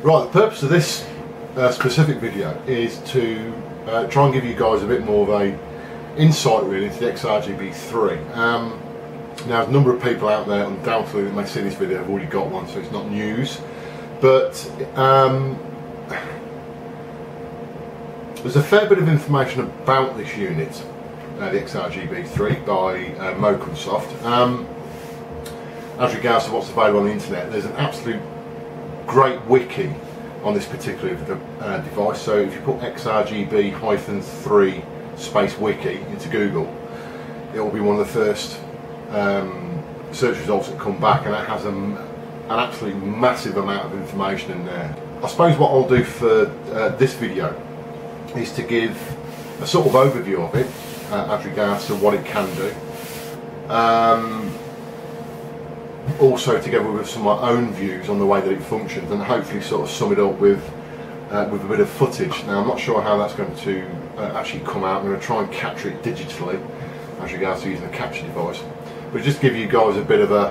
Right, the purpose of this specific video is to try and give you guys a bit more of a insight really into the XRGB-3. Now there's a number of people out there undoubtedly that may see this video have already got one, so it's not news, but there's a fair bit of information about this unit, the XRGB-3 by Micomsoft. As regards to what's available on the internet, there's an absolute great wiki on this particular device. So if you put XRGB-3 space wiki into Google, it will be one of the first search results that come back, and it has an absolutely massive amount of information in there. I suppose what I'll do for this video is to give a sort of overview of it as regards to what it can do. Also together with some of my own views on the way that it functions, and hopefully sort of sum it up with a bit of footage. Now I'm not sure how that's going to actually come out. I'm going to try and capture it digitally as regards to using a capture device, but just give you guys a bit of a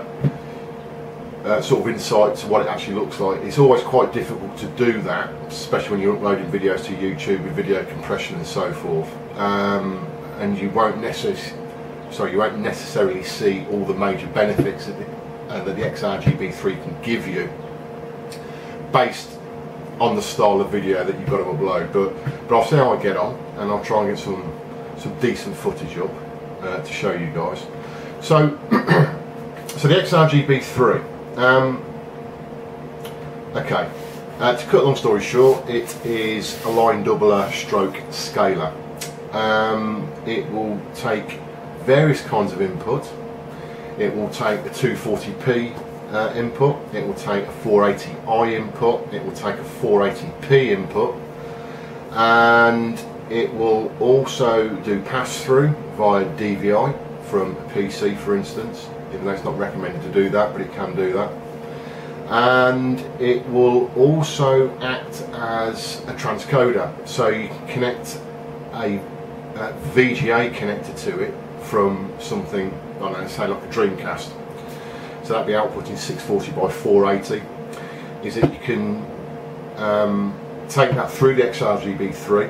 sort of insight to what it actually looks like. It's always quite difficult to do that, especially when you're uploading videos to YouTube with video compression and so forth, and you won't necessarily see all the major benefits that the XRGB-3 can give you based on the style of video that you've got to upload. But I'll see how I get on, and I'll try and get some decent footage up to show you guys. So so the XRGB-3, okay, to cut a long story short, it is a line doubler stroke scaler. It will take various kinds of input. It will take a 240p input, it will take a 480i input, it will take a 480p input, and it will also do pass-through via DVI from a PC, for instance, even though it's not recommended to do that, but it can do that. And it will also act as a transcoder, so you can connect a VGA connector to it from something, I don't know, say like a Dreamcast. So that'd be outputting 640 by 480. Is that you can take that through the XRGB-3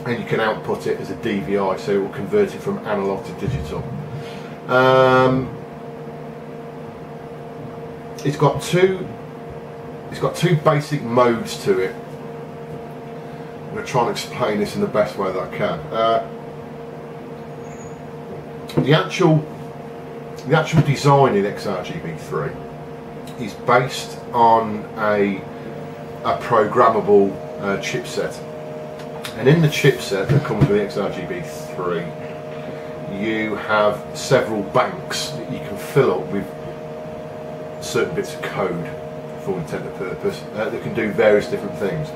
and you can output it as a DVI, so it will convert it from analog to digital. It's got two basic modes to it. I'm going to try and explain this in the best way that I can. The actual design in XRGB-3 is based on a programmable chipset, and in the chipset that comes with the XRGB-3 you have several banks that you can fill up with certain bits of code for all intent and purpose that can do various different things.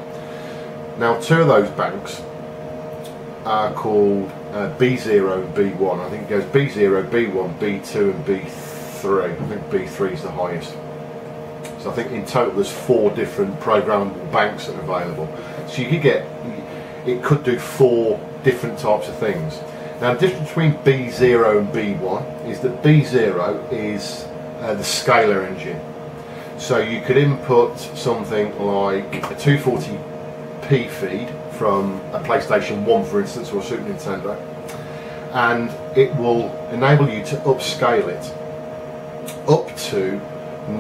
Now two of those banks are called B0 and B1. I think it goes B0, B1, B2 and B3. I think B3 is the highest. So I think in total there's 4 different programmable banks that are available. So you could get, it could do 4 different types of things. Now the difference between B0 and B1 is that B0 is the scalar engine. So you could input something like a 240p feed from a PlayStation 1, for instance, or a Super Nintendo, and it will enable you to upscale it up to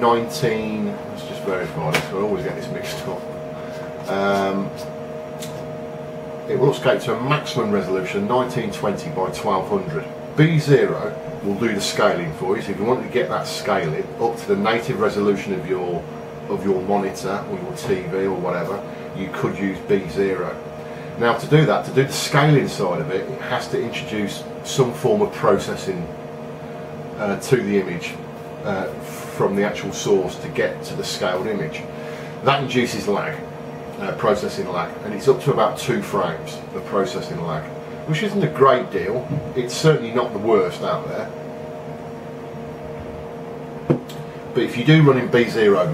19, let's just verify this, I always get this mixed up. It will upscale to a maximum resolution 1920 by 1200. B0 will do the scaling for you, so if you want to get that scaling up to the native resolution of your monitor or your TV or whatever, you could use B0. Now to do that, to do the scaling side of it, it has to introduce some form of processing to the image from the actual source to get to the scaled image. That induces lag, processing lag, and it's up to about 2 frames of processing lag, which isn't a great deal. It's certainly not the worst out there. But if you do run in B0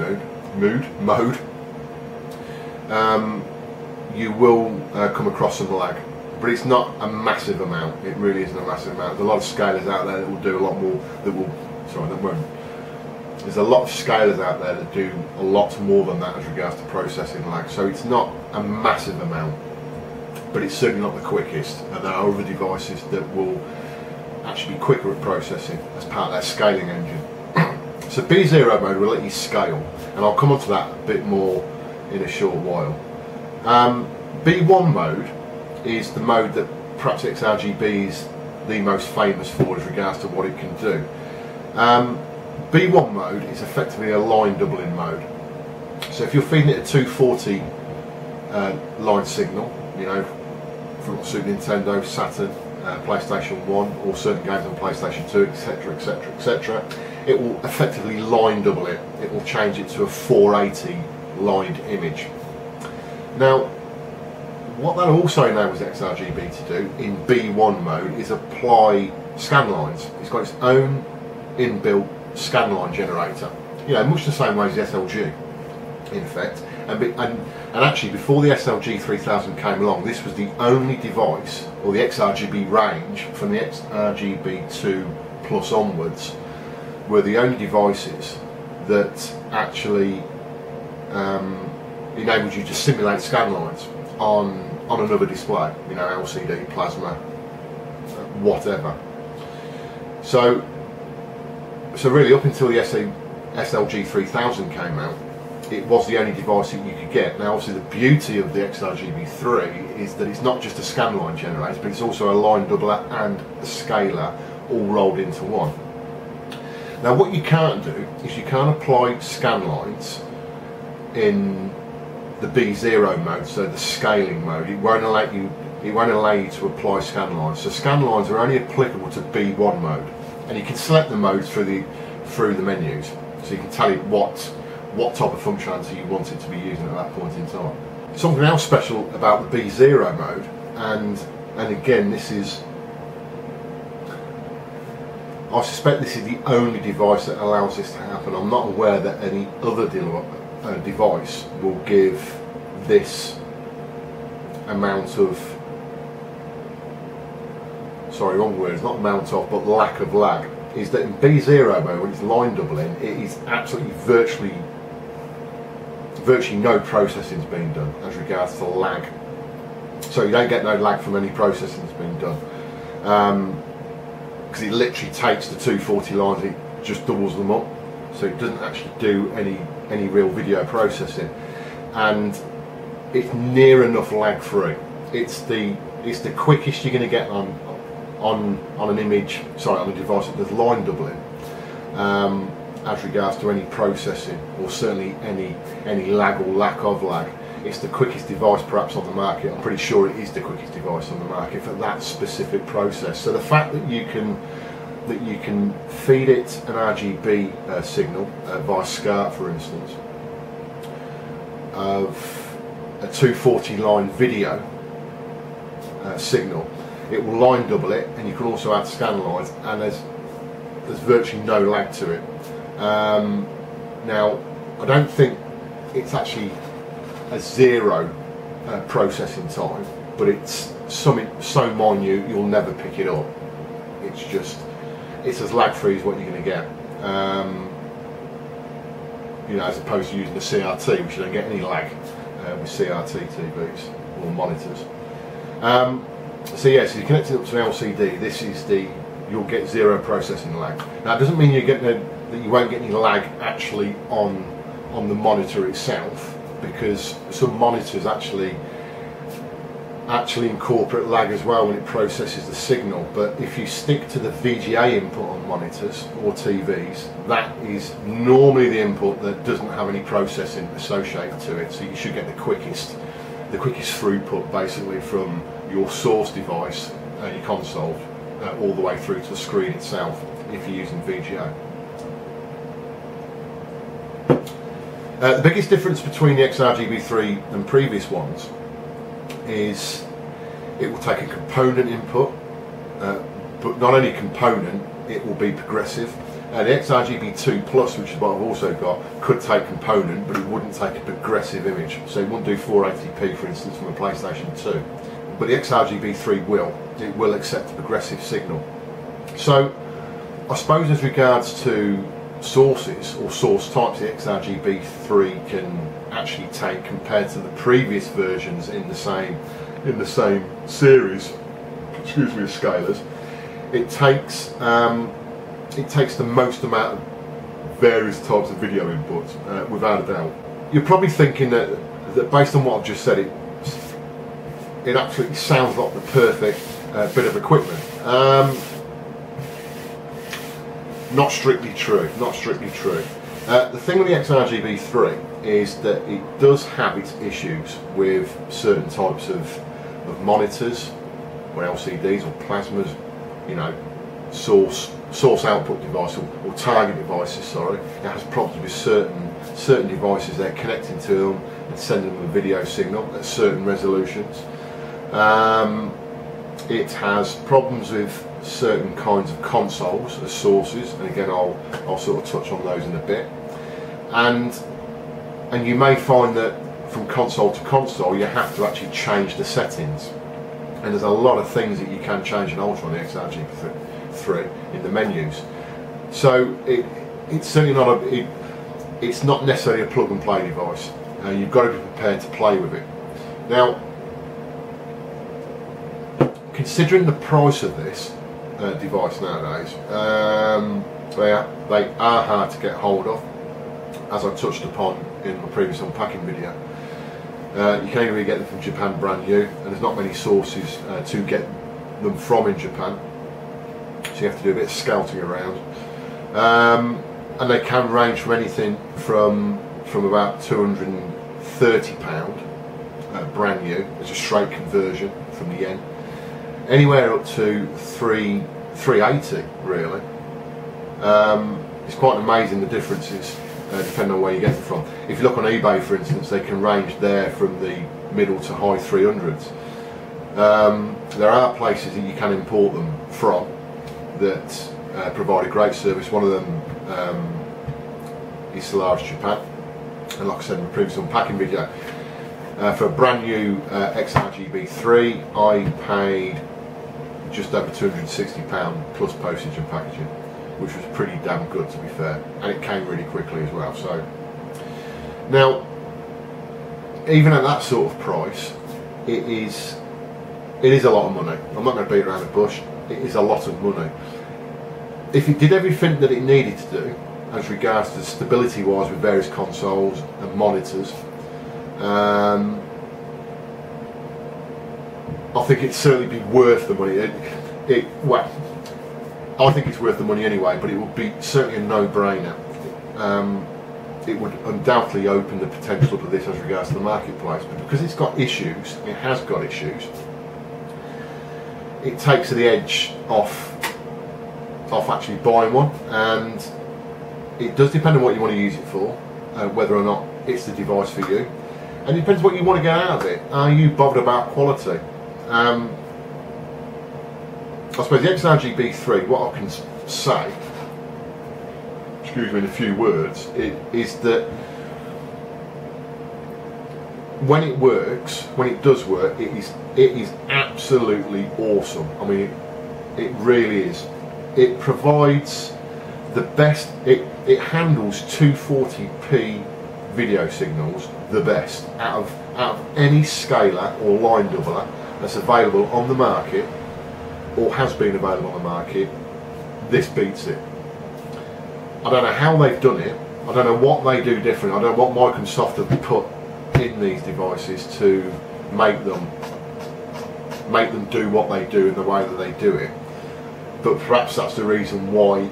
mode, you will come across some lag, but it's not a massive amount. It really isn't a massive amount. There's a lot of scalers out there that will do a lot more, that won't There's a lot of scalers out there that do a lot more than that as regards to processing lag, so it's not a massive amount, but it's certainly not the quickest, and there are other devices that will actually be quicker at processing as part of their scaling engine. So B0 mode will let you scale, and I'll come on to that a bit more in a short while. B1 mode is the mode that perhaps XRGB is the most famous for as regards to what it can do. B1 mode is effectively a line doubling mode. So if you're feeding it a 240 line signal, you know, from Super Nintendo, Saturn, PlayStation 1, or certain games on PlayStation 2, etc, etc, etc, it will effectively line double it. It will change it to a 480 lined image. Now, what that also enables XRGB to do in B1 mode is apply scan lines. It's got its own inbuilt scan line generator, you know, much the same way as the SLG in effect, and actually before the XRGB-3 came along, this was the only device, or the XRGB range from the XRGB-2 plus onwards were the only devices that actually enabled you to simulate scan lines on another display, you know, LCD, plasma, whatever. So really, up until the SLG-3000 came out, it was the only device that you could get. Now, obviously, the beauty of the XRGB-3 is that it's not just a scan line generator, but it's also a line doubler and a scaler all rolled into one. Now, what you can't do is you can't apply scan lines in the B0 mode, so the scaling mode. It won't allow you to apply scan lines. So scan lines are only applicable to B1 mode, and you can select the modes through the menus, so you can tell it what type of functionality you want it to be using at that point in time. Something else special about the B0 mode, and again, this is, I suspect this is the only device that allows this to happen. I'm not aware that any other device will give this amount of, sorry, wrong words, not amount of, but lack of lag, is that in B0 mode, when it's line doubling, it is absolutely virtually no processing is being done as regards to lag. So you don't get no lag from any processing that's being done, because it literally takes the 240 lines, it just doubles them up, so it doesn't actually do any real video processing, and it's near enough lag free. It's the quickest you're going to get on an image, sorry, on a device that does line doubling, as regards to any processing, or certainly any lag or lack of lag. It's the quickest device perhaps on the market. I'm pretty sure it is the quickest device on the market for that specific process. So the fact that you can feed it an RGB signal via SCART, for instance, of a 240 line video signal, it will line double it, and you can also add scan lines, and there's virtually no lag to it. Now, I don't think it's actually a zero processing time, but it's something so minute you'll never pick it up. It's as lag free as what you're going to get, you know, as opposed to using a CRT, which you don't get any lag with CRT TVs or monitors. So yes, if you connect it up to an LCD, this is you'll get zero processing lag. Now, it doesn't mean that you won't get any lag actually on the monitor itself, because some monitors actually incorporate lag as well when it processes the signal. But if you stick to the VGA input on monitors or TVs, that is normally the input that doesn't have any processing associated to it, so you should get the quickest throughput basically from your source device, your console, all the way through to the screen itself if you're using VGA. The biggest difference between the XRGB-3 and previous ones is it will take a component input, but not only component, it will be progressive. The XRGB-2 Plus, which is what I've also got, could take component, but it wouldn't take a progressive image. So it wouldn't do 480p, for instance, from a PlayStation 2. But the XRGB-3 will. It will accept a progressive signal. So I suppose as regards to sources or source types the XRGB-3 can actually take compared to the previous versions in the same series, excuse me, of scalers. It takes the most amount of various types of video inputs, without a doubt. You're probably thinking that based on what I've just said, it absolutely sounds like the perfect bit of equipment. Not strictly true. Not strictly true. The thing with the XRGB-3 is that it does have its issues with certain types of monitors, or LCDs, or plasmas. You know, source output device or target devices. Sorry, it has problems with certain devices. They're connecting to them and sending them a video signal at certain resolutions. It has problems with certain kinds of consoles as sources, and again I'll sort of touch on those in a bit. And you may find that from console to console you have to actually change the settings, and there's a lot of things that you can change and alter on the XRGB-3 in the menus. So it's certainly not it's not necessarily a plug and play device. You've got to be prepared to play with it. Now, considering the price of this device nowadays, they are hard to get hold of, as I touched upon in my previous unpacking video. You can only get them from Japan brand new, and there's not many sources to get them from in Japan, so you have to do a bit of scouting around. And they can range from anything from about £230 brand new, as a straight conversion from the yen, anywhere up to 380 really. It's quite amazing the differences depending on where you get them from. If you look on eBay, for instance, they can range there from the middle to high 300s. There are places that you can import them from that provide a great service. One of them is Solaris Japan, and like I said in the previous unpacking video, for a brand new XRGB-3 I paid just over £260 plus postage and packaging, which was pretty damn good, to be fair, and it came really quickly as well. So now, even at that sort of price, it is a lot of money. I'm not going to beat around the bush. It is a lot of money. If it did everything that it needed to do as regards to stability wise with various consoles and monitors, I think it'd certainly be worth the money. Well, I think it's worth the money anyway, but it would be certainly a no-brainer. It would undoubtedly open the potential for this as regards to the marketplace, but because it's got issues, it has got issues, it takes the edge off actually buying one. And it does depend on what you want to use it for, whether or not it's the device for you, and it depends what you want to get out of it. Are you bothered about quality? I suppose the XRGB-3, what I can say, excuse me, in a few words, is that when it works, when it does work, it is absolutely awesome. I mean, it really is. It provides the best. It handles 240p video signals the best out of any scaler or line doubler that's available on the market, or has been available on the market. This beats it. I don't know how they've done it. I don't know what they do different. I don't know what Micomsoft have put in these devices to make them do what they do in the way that they do it. But perhaps that's the reason why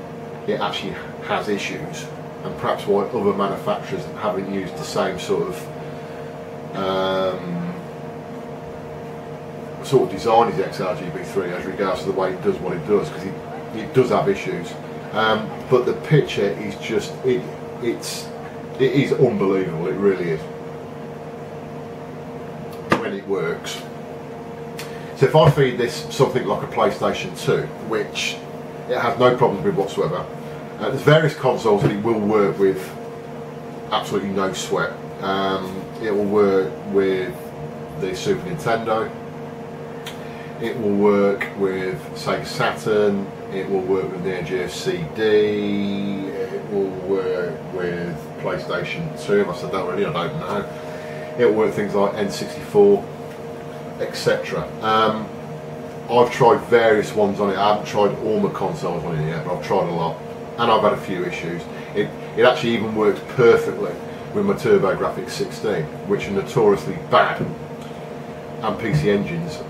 it actually has issues, and perhaps why other manufacturers haven't used the same sort of design as the XRGB-3 as regards to the way it does what it does, because it does have issues. But the picture is just it is unbelievable. It really is when it works. So if I feed this something like a PlayStation 2, which it has no problems with whatsoever, there's various consoles that it will work with absolutely no sweat. It will work with the Super Nintendo, it will work with Sega Saturn, it will work with Neo Geo CD, it will work with PlayStation 2. And I said, I don't know. It'll work with things like N64, etc. I've tried various ones on it. I haven't tried all my consoles on it yet, but I've tried a lot, and I've had a few issues. It actually even works perfectly with my TurboGrafx 16, which are notoriously bad, and PC engines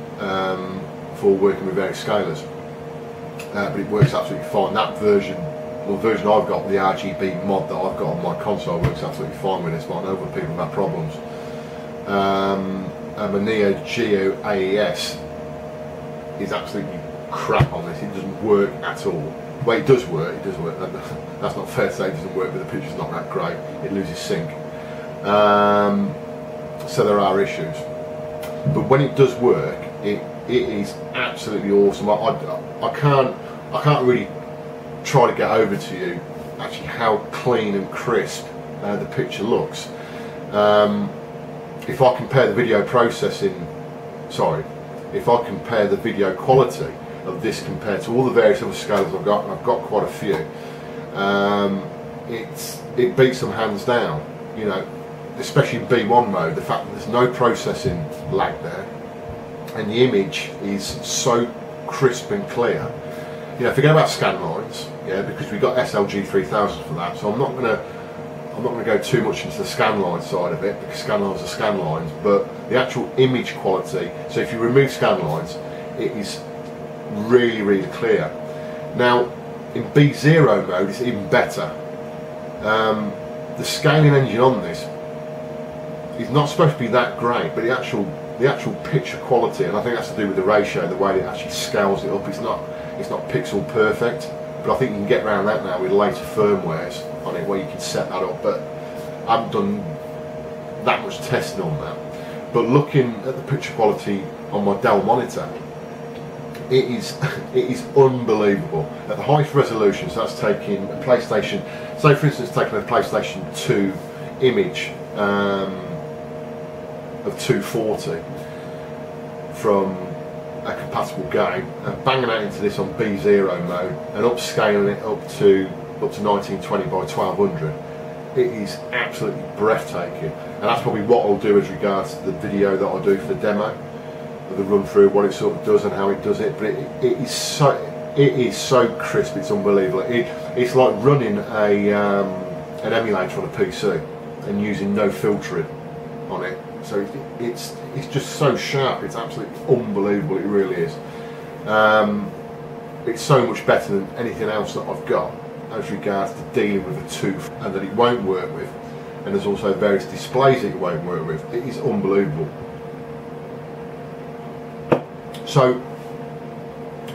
for working with various scalers. But it works absolutely fine. That version, well, the version I've got, the RGB mod that I've got on my console, works absolutely fine with this, but I know other people have had problems. And my Neo Geo AES is absolutely crap on this. It doesn't work at all. Well, it does work. That's not fair to say it doesn't work, but the picture's not that great. It loses sync. So there are issues. But when it does work, it is absolutely awesome. I can't really try to get over to you actually how clean and crisp the picture looks. If I compare the video if I compare the video quality of this compared to all the various other scales I've got, and I've got quite a few, it beats them hands down. You know, especially in B1 mode, the fact that there's no processing lag there, and the image is so crisp and clear. You know, forget about Scanlines, yeah, because we've got XRGB-3 for that. So I'm not going to go too much into the Scanline side of it, because Scanlines are Scanlines, but the actual image quality, so if you remove Scanlines, it is really, really clear. Now, in B0 mode, it's even better. The scaling engine on this is not supposed to be that great, but the actual picture quality, and I think that's to do with the ratio, the way it actually scales it up, it's not pixel perfect, but I think you can get around that now with later firmwares on it where you can set that up, but I haven't done that much testing on that. But looking at the picture quality on my Dell monitor, it is unbelievable. At the highest resolution, so that's taking a PlayStation, say for instance taking a PlayStation 2 image of 240 from a compatible game, banging that into this on B0 mode and upscaling it up to 1920 by 1200, it is absolutely breathtaking. And that's probably what I'll do as regards to the video that I'll do for the demo, the run through what it sort of does and how it does it. But it is so crisp, it's unbelievable. It's like running an emulator on a PC and using no filtering on it. So it's just so sharp. It's absolutely unbelievable. It really is. It's so much better than anything else that I've got as regards to dealing with a tooth and that it won't work with. And there's also various displays that it won't work with. It is unbelievable. So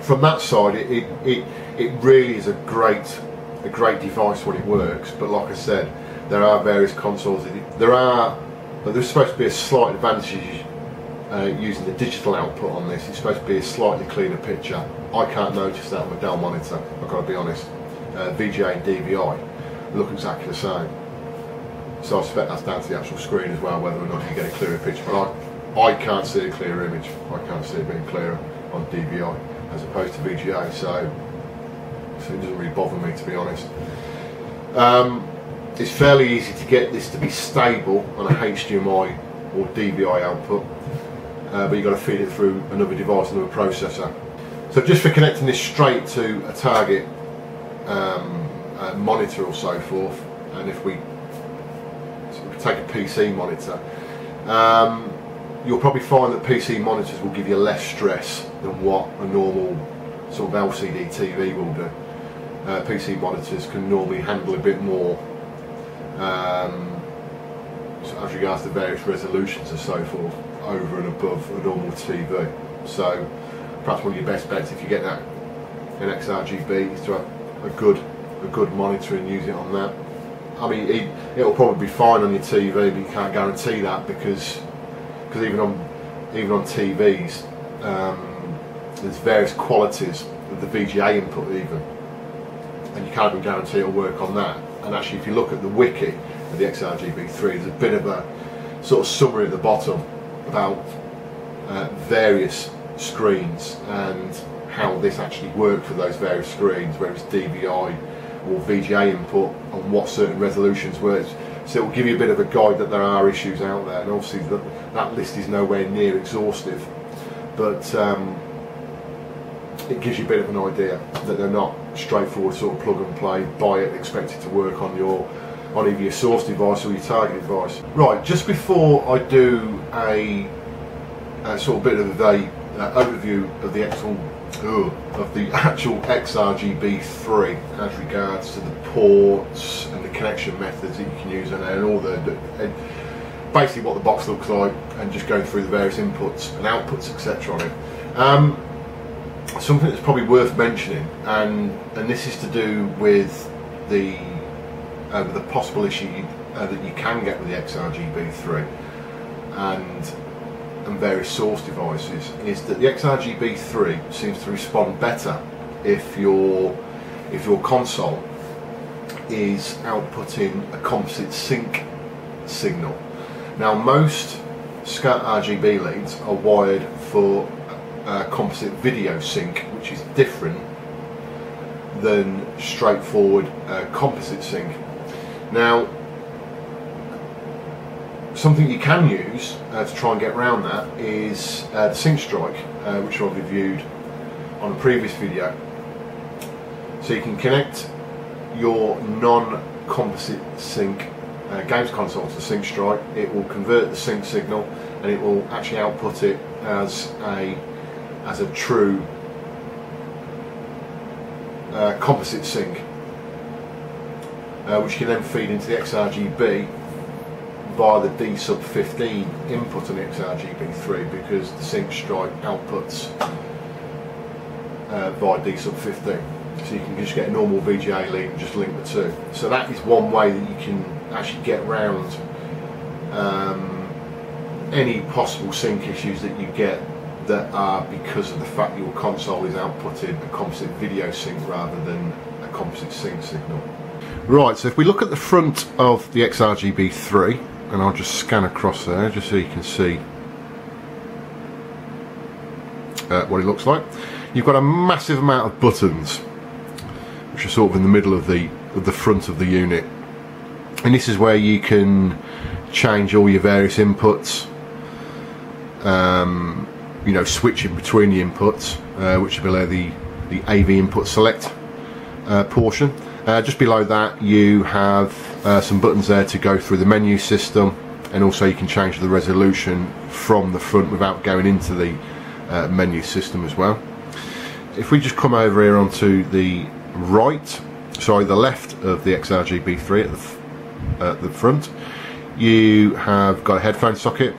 from that side, it really is a great device when it works. But like I said, there are various consoles. There's supposed to be a slight advantage using the digital output on this. It's supposed to be a slightly cleaner picture. I can't notice that on my Dell monitor, I've got to be honest. VGA and DVI look exactly the same. So I suspect that's down to the actual screen as well, whether or not you get a clearer picture. But I can't see a clearer image. I can't see it being clearer on DVI as opposed to VGA, so it doesn't really bother me, to be honest. It's fairly easy to get this to be stable on a HDMI or DVI output, but you've got to feed it through another device, another processor. So just for connecting this straight to a target monitor or so forth, and if we take a PC monitor, you'll probably find that PC monitors will give you less stress than what a normal sort of LCD TV will do. PC monitors can normally handle a bit more as regards to various resolutions and so forth over and above a normal TV. So perhaps one of your best bets, if you get that an XRGB, is to have a good monitor and use it on that. I mean, it'll probably be fine on your TV, but you can't guarantee that because even on TVs, there's various qualities of the VGA input even, and you can't even guarantee it'll work on that. And actually, if you look at the wiki of the XRGB-3, there's a bit of a sort of summary at the bottom about various screens and how this actually worked for those various screens, whether it's DVI or VGA input on what certain resolutions were. So it will give you a bit of a guide that there are issues out there, and obviously that list is nowhere near exhaustive, but it gives you a bit of an idea that they're not straightforward sort of plug and play, buy it, expect it to work on either your source device or your target device. Right, just before I do a sort of bit of a overview of the actual XRGB-3 as regards to the ports and the connection methods that you can use on there, and all and basically what the box looks like, and just going through the various inputs and outputs etc. on it. Something that's probably worth mentioning, and this is to do with the possible issue that you can get with the XRGB-3 and various source devices, is that the XRGB-3 seems to respond better if your console is outputting a composite sync signal. Now, most SCART RGB leads are wired for composite video sync, which is different than straightforward composite sync. Now, something you can use to try and get around that is the sync strike, which I've reviewed on a previous video. So you can connect your non-composite sync games console to the sync strike. It will convert the sync signal and it will actually output it as a true composite sync, which can then feed into the XRGB via the D-sub-15 input on the XRGB-3, because the sync strike outputs via D-sub-15. So you can just get a normal VGA lead and just link the two. So that is one way that you can actually get around any possible sync issues that you get that are because of the fact your console is outputting a composite video sync rather than a composite sync signal. Right, so if we look at the front of the XRGB-3, and I'll just scan across there just so you can see what it looks like. You've got a massive amount of buttons which are sort of in the middle of the front of the unit, and this is where you can change all your various inputs, you know, switching between the inputs, which are below the AV input select portion. Just below that you have some buttons there to go through the menu system, and also you can change the resolution from the front without going into the menu system as well. If we just come over here onto the the left of the XRGB-3 at the front, you have got a headphone socket.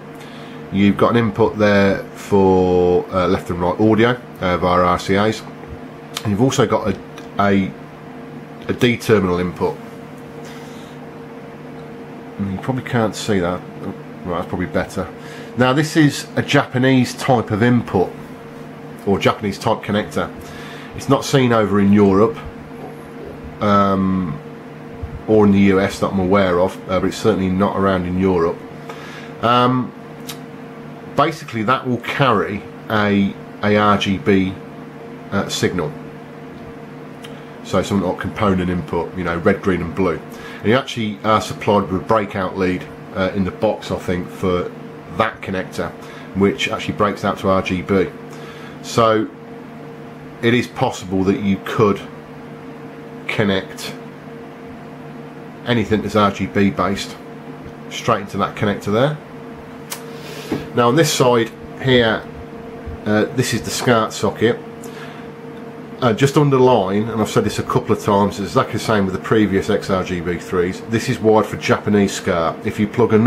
You've got an input there for left and right audio via RCAs, and you've also got a D terminal input. You probably can't see that. Right, that's probably better. Now, this is a Japanese type of input, or Japanese type connector. It's not seen over in Europe or in the US that I'm aware of, but it's certainly not around in Europe. Basically, that will carry a RGB signal. So something like component input, you know, red, green and blue. And you actually are supplied with a breakout lead in the box, I think, for that connector, which actually breaks out to RGB. So it is possible that you could connect anything that's RGB based straight into that connector there. Now on this side here, this is the SCART socket. Just underline, and I've said this a couple of times, it's exactly the same with the previous XRGB-3s. This is wired for Japanese SCART. If you plug a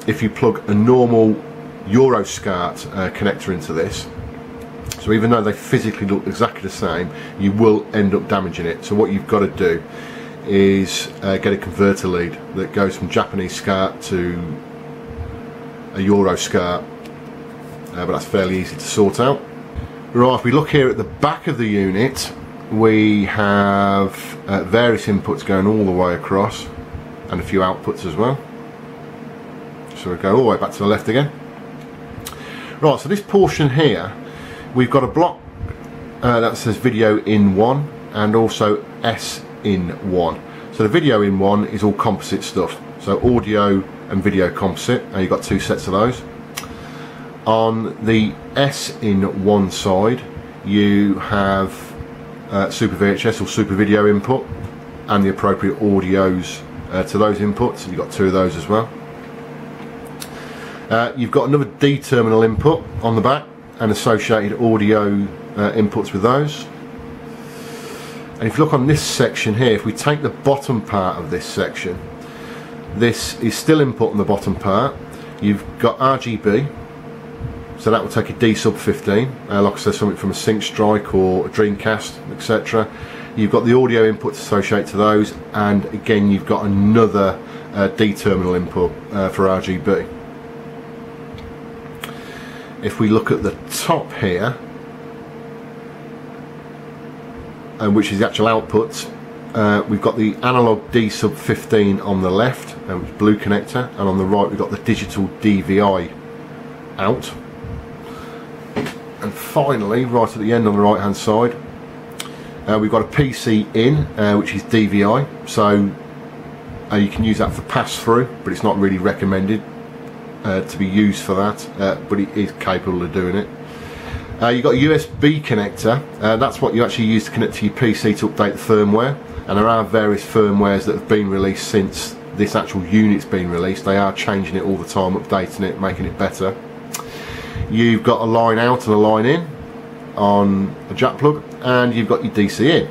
if you plug a normal Euro SCART connector into this, so even though they physically look exactly the same, you will end up damaging it. So what you've got to do is get a converter lead that goes from Japanese SCART to a Euro SCART, but that's fairly easy to sort out. Right, if we look here at the back of the unit, we have various inputs going all the way across, and a few outputs as well. So we go all the way back to the left again. Right, so this portion here, we've got a block that says video in 1, and also S in 1. So the video in 1 is all composite stuff, so audio and video composite, and you've got 2 sets of those. On the S in 1 side you have Super VHS or Super Video input and the appropriate audios to those inputs. You've got 2 of those as well. You've got another D terminal input on the back and associated audio inputs with those. And if you look on this section here, if we take the bottom part of this section, this is still input on the bottom part. You've got RGB, so that will take a D sub 15, like I said, something from a Sync Strike or a Dreamcast, etc. You've got the audio inputs associated to those, and again you've got another D terminal input for RGB. If we look at the top here, which is the actual outputs, we've got the analog D sub 15 on the left, which is blue connector, and on the right we've got the digital DVI out. And finally, right at the end on the right hand side, we've got a PC in, which is DVI, so you can use that for pass-through, but it's not really recommended to be used for that, but it is capable of doing it. You've got a USB connector, that's what you actually use to connect to your PC to update the firmware, and there are various firmwares that have been released since this actual unit's been released. They are changing it all the time, updating it, making it better. You've got a line out and a line in on a jack plug, and you've got your DC in.